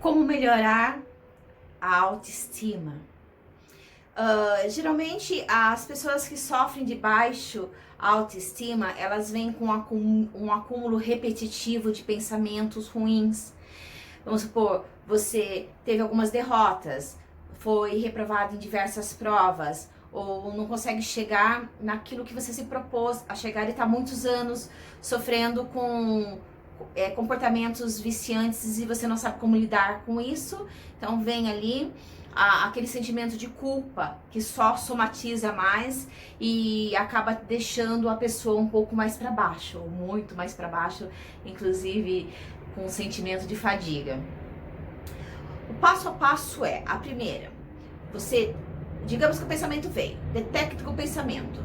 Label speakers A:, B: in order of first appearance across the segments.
A: Como melhorar a autoestima? Geralmente as pessoas que sofrem de baixo autoestima, elas vêm com um acúmulo repetitivo de pensamentos ruins. Vamos supor, você teve algumas derrotas, foi reprovado em diversas provas, ou não consegue chegar naquilo que você se propôs a chegar e está muitos anos sofrendo com comportamentos viciantes e você não sabe como lidar com isso. Então vem ali aquele sentimento de culpa que só somatiza mais e acaba deixando a pessoa um pouco mais para baixo, ou muito mais para baixo, inclusive com um sentimento de fadiga. O passo a passo é, a primeira, você, digamos que o pensamento veio, detecta o pensamento.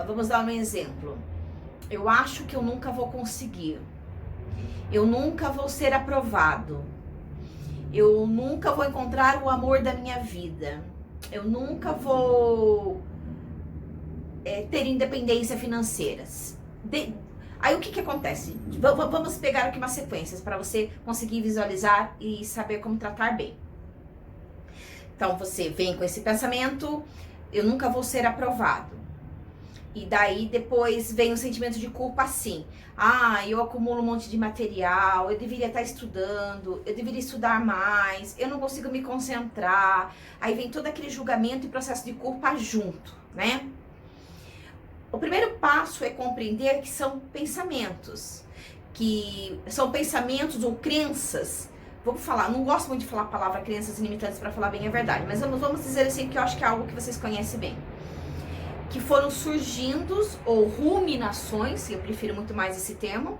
A: Vamos dar um exemplo. Eu acho que eu nunca vou conseguir. Eu nunca vou ser aprovado. Eu nunca vou encontrar o amor da minha vida. Eu nunca vou ter independência financeira. Aí o que acontece? Vamos pegar aqui umas sequências para você conseguir visualizar e saber como tratar bem. Então você vem com esse pensamento, eu nunca vou ser aprovado. E daí depois vem o sentimento de culpa assim. Eu acumulo um monte de material, eu deveria estar estudando, eu deveria estudar mais, eu não consigo me concentrar. Aí vem todo aquele julgamento e processo de culpa junto, né? O primeiro passo é compreender que são pensamentos ou crenças. Vamos falar, não gosto muito de falar a palavra crenças limitantes para falar bem a verdade, mas vamos dizer assim que eu acho que é algo que vocês conhecem bem. Que foram surgindo, ou ruminações, eu prefiro muito mais esse termo,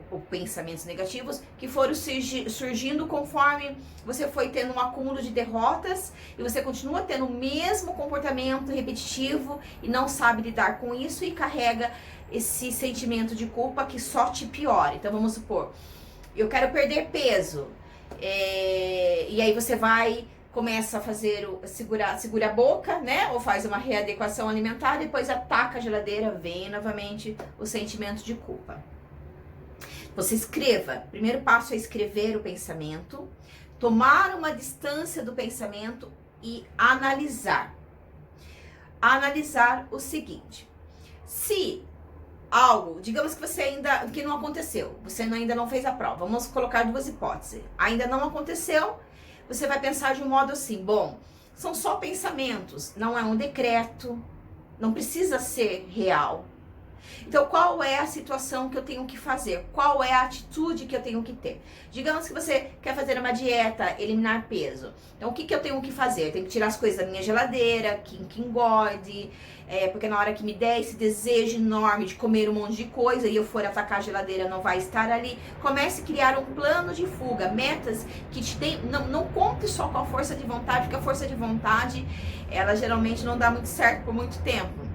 A: ou pensamentos negativos, que foram surgindo conforme você foi tendo um acúmulo de derrotas e você continua tendo o mesmo comportamento repetitivo e não sabe lidar com isso e carrega esse sentimento de culpa que só te piora. Então vamos supor, eu quero perder peso, e aí você começa a fazer segura a boca, né? Ou faz uma readequação alimentar, depois ataca a geladeira, vem novamente o sentimento de culpa. Você escreva. Primeiro passo é escrever o pensamento, tomar uma distância do pensamento e analisar. Analisar o seguinte: se algo, digamos que você que não aconteceu, você ainda não fez a prova, vamos colocar duas hipóteses. Ainda não aconteceu. Você vai pensar de um modo assim, bom, são só pensamentos, não é um decreto, não precisa ser real. Então, qual é a situação que eu tenho que fazer? Qual é a atitude que eu tenho que ter? Digamos que você quer fazer uma dieta, eliminar peso. Então, o que eu tenho que fazer? Eu tenho que tirar as coisas da minha geladeira, que engorde, porque na hora que me der esse desejo enorme de comer um monte de coisa e eu for atacar a geladeira, não vai estar ali. Comece a criar um plano de fuga, metas que te deem, não conte só com a força de vontade, porque a força de vontade, ela geralmente não dá muito certo por muito tempo.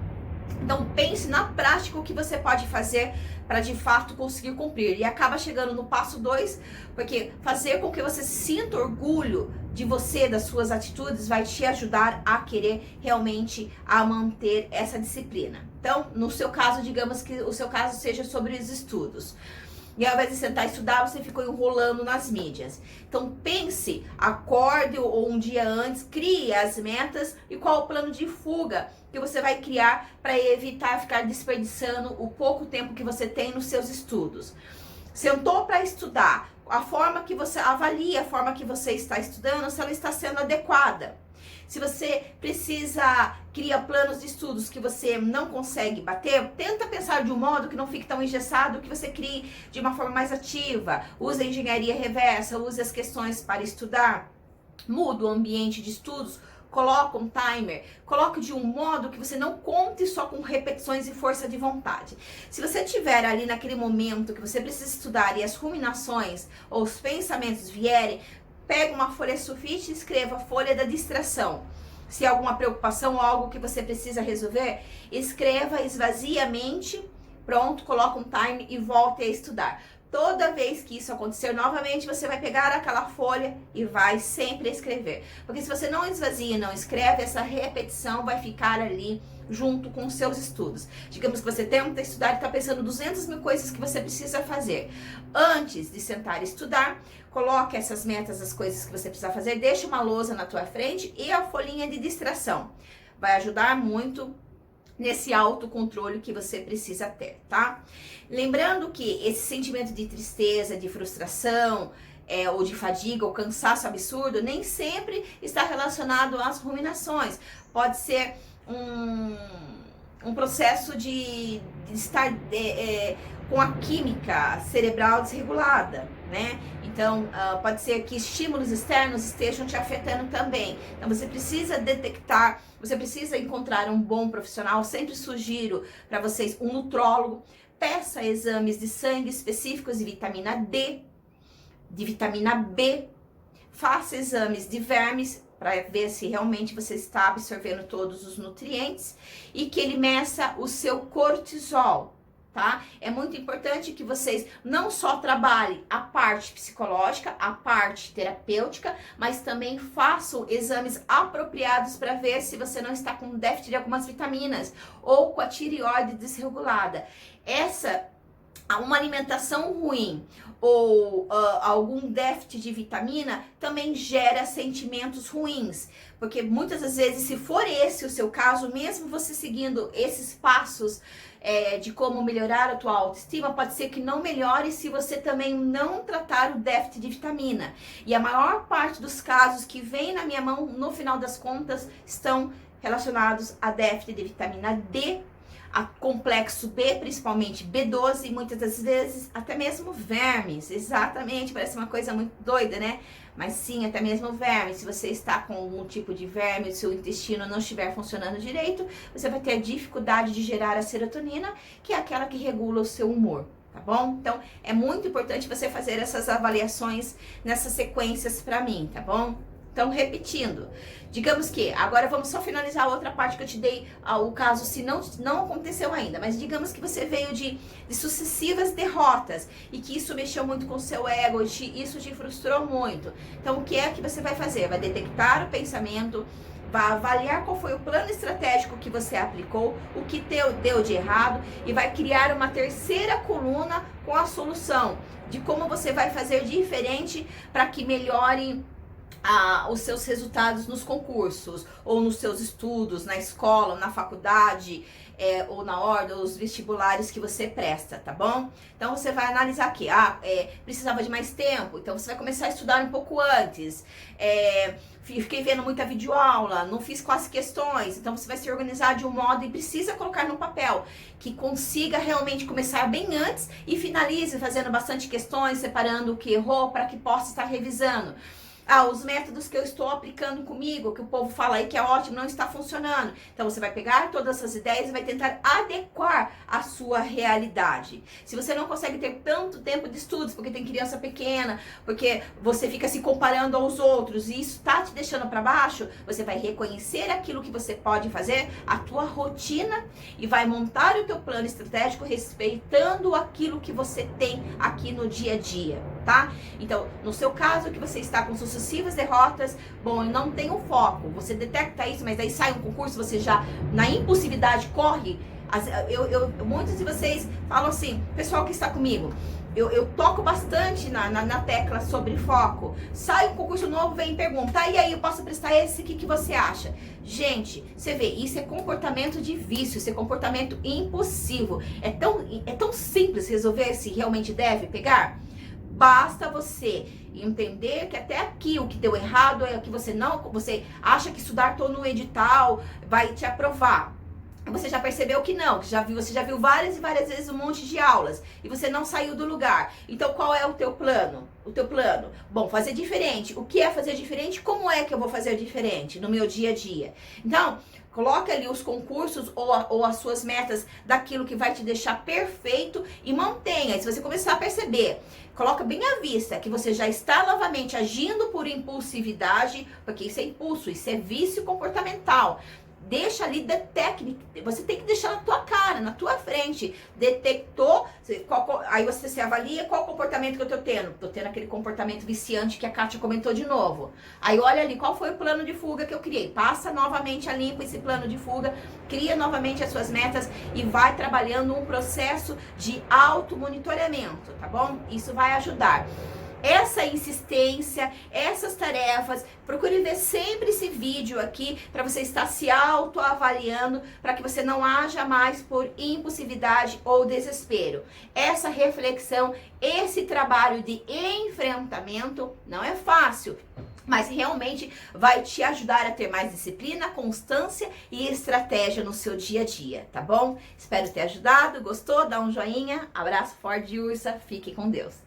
A: Então pense na prática o que você pode fazer para de fato conseguir cumprir. E acaba chegando no passo 2, porque fazer com que você sinta orgulho de você, das suas atitudes, vai te ajudar a querer realmente a manter essa disciplina. Então, no seu caso, digamos que o seu caso seja sobre os estudos. E ao invés de sentar e estudar, você ficou enrolando nas mídias. Então pense, acorde ou um dia antes, crie as metas e qual o plano de fuga que você vai criar para evitar ficar desperdiçando o pouco tempo que você tem nos seus estudos. Sentou para estudar, a forma que você avalia, a forma que você está estudando, se ela está sendo adequada. Se você cria planos de estudos que você não consegue bater, tenta pensar de um modo que não fique tão engessado, que você crie de uma forma mais ativa. Use a engenharia reversa, use as questões para estudar, muda o ambiente de estudos, coloca um timer, coloque de um modo que você não conte só com repetições e força de vontade. Se você tiver ali naquele momento que você precisa estudar e as ruminações ou os pensamentos vierem, pega uma folha sulfite e escreva folha da distração. Se há alguma preocupação ou algo que você precisa resolver, escreva, esvazie a mente, pronto, coloca um time e volte a estudar. Toda vez que isso acontecer novamente, você vai pegar aquela folha e vai sempre escrever. Porque se você não esvazia e não escreve, essa repetição vai ficar ali junto com os seus estudos. Digamos que você tenta estudar e está pensando 200 mil coisas que você precisa fazer. Antes de sentar e estudar, coloque essas metas, as coisas que você precisa fazer, deixa uma lousa na tua frente e a folhinha de distração. Vai ajudar muito nesse autocontrole que você precisa ter, tá? Lembrando que esse sentimento de tristeza, de frustração, ou de fadiga, ou cansaço absurdo, nem sempre está relacionado às ruminações. Pode ser um processo de estar com a química cerebral desregulada, né? Então, pode ser que estímulos externos estejam te afetando também. Então, você precisa detectar, você precisa encontrar um bom profissional. Sempre sugiro para vocês um nutrólogo. Peça exames de sangue específicos de vitamina D, de vitamina B. Faça exames de vermes para ver se realmente você está absorvendo todos os nutrientes e que ele meça o seu cortisol, tá? É muito importante que vocês não só trabalhem a parte psicológica, a parte terapêutica, mas também façam exames apropriados para ver se você não está com déficit de algumas vitaminas ou com a tireoide desregulada. Uma alimentação ruim ou algum déficit de vitamina também gera sentimentos ruins, porque muitas das vezes, se for esse o seu caso, mesmo você seguindo esses passos de como melhorar a tua autoestima, pode ser que não melhore se você também não tratar o déficit de vitamina. E a maior parte dos casos que vem na minha mão, no final das contas, estão relacionados a déficit de vitamina D, a complexo B, principalmente B12, e muitas das vezes até mesmo vermes. Exatamente, parece uma coisa muito doida, né? Mas sim, até mesmo vermes. Se você está com algum tipo de verme, se o intestino não estiver funcionando direito, você vai ter dificuldade de gerar a serotonina, que é aquela que regula o seu humor, tá bom? Então, é muito importante você fazer essas avaliações nessas sequências para mim, tá bom? Então, repetindo, digamos que, agora vamos só finalizar a outra parte que eu te dei, o caso se não aconteceu ainda, mas digamos que você veio de sucessivas derrotas e que isso mexeu muito com o seu ego, isso te frustrou muito. Então, o que é que você vai fazer? Vai detectar o pensamento, vai avaliar qual foi o plano estratégico que você aplicou, o que deu de errado e vai criar uma terceira coluna com a solução de como você vai fazer diferente para que melhore os seus resultados nos concursos, ou nos seus estudos, na escola, na faculdade, ou na ordem, os vestibulares que você presta, tá bom? Então você vai analisar aqui, precisava de mais tempo, então você vai começar a estudar um pouco antes, fiquei vendo muita videoaula, não fiz quase questões, então você vai se organizar de um modo e precisa colocar no papel, que consiga realmente começar bem antes e finalize fazendo bastante questões, separando o que errou para que possa estar revisando. Os métodos que eu estou aplicando comigo, que o povo fala aí que é ótimo, não está funcionando. Então você vai pegar todas essas ideias e vai tentar adequar a sua realidade. Se você não consegue ter tanto tempo de estudos, porque tem criança pequena, porque você fica se comparando aos outros e isso está te deixando para baixo, você vai reconhecer aquilo que você pode fazer, a tua rotina, e vai montar o teu plano estratégico respeitando aquilo que você tem aqui no dia a dia, tá? Então, no seu caso, que você está com sucessivas derrotas, bom, eu não tenho foco, você detecta isso, mas aí sai um concurso, você já, na impulsividade, corre. Muitos de vocês falam assim, pessoal que está comigo, eu toco bastante na tecla sobre foco. Sai um concurso novo, vem e pergunta, e aí, eu posso prestar esse, o que você acha? Gente, você vê, isso é comportamento de vício, isso é comportamento impulsivo. É tão simples resolver se realmente deve pegar. Basta você entender que até aqui o que deu errado é o que você acha que estudar todo no edital vai te aprovar. Você já percebeu que não, que você já viu várias e várias vezes um monte de aulas e você não saiu do lugar. Então, qual é o teu plano? O teu plano? Bom, fazer diferente. O que é fazer diferente? Como é que eu vou fazer diferente no meu dia a dia? Então, coloque ali os concursos ou as suas metas daquilo que vai te deixar perfeito e mantenha. Se você começar a perceber, coloca bem à vista que você já está novamente agindo por impulsividade, porque isso é impulso, isso é vício comportamental. deixa ali, detecte, você tem que deixar na tua cara, na tua frente. Detectou, aí você se avalia qual comportamento que eu tô tendo. Tô tendo aquele comportamento viciante que a Kátia comentou de novo. Aí olha ali, qual foi o plano de fuga que eu criei? Passa novamente a limpo esse plano de fuga, cria novamente as suas metas e vai trabalhando um processo de auto-monitoramento, tá bom? Isso vai ajudar. Essa insistência, essas tarefas, procure ver sempre esse vídeo aqui para você estar se autoavaliando, para que você não haja mais por impulsividade ou desespero. Essa reflexão, esse trabalho de enfrentamento não é fácil, mas realmente vai te ajudar a ter mais disciplina, constância e estratégia no seu dia a dia, tá bom? Espero ter ajudado, gostou? Dá um joinha, abraço forte de ursa, fique com Deus.